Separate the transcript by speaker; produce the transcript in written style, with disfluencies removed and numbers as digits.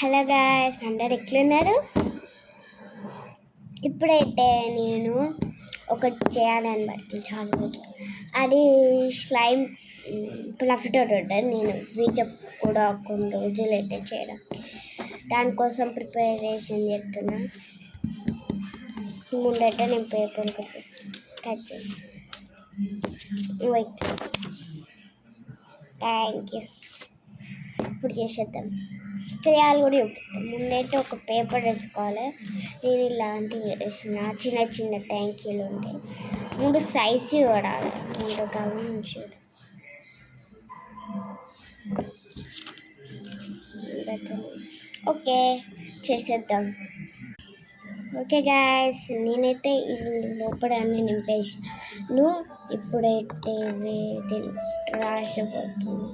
Speaker 1: Hello guys, అందరు ఎట్లున్నారు? ఇప్పుడైతే నేను ఒకటి చేయాలనమాట. చాలా రోజు అది స్లైమ్ ఫ్లఫీతో ఉంటుంది. నేను వీడియో కూడా కొన్ని రోజులు అయితే చేయడం, దానికోసం ప్రిపరేషన్ చేస్తున్నా. ముందైతే నేను పేపర్ కట్ చేసి వెయిట్. Thank you. ఇప్పుడు చేసేద్దాం. చేయాలి కూడా చూపిస్తాం. ముందైతే ఒక పేపర్ వేసుకోవాలి. నేను ఇలాంటివి వేసిన చిన్న చిన్న ట్యాంకీలు ఉంటాయి. ముందు సైజు చూడాలి. ముందు గమనించు. ఓకే, చేసేద్దాం. ఓకే గాయస్, నేనైతే ఇది లోపల అన్ని నింపేసాను. ఇప్పుడైతే రాసిపోతుంది.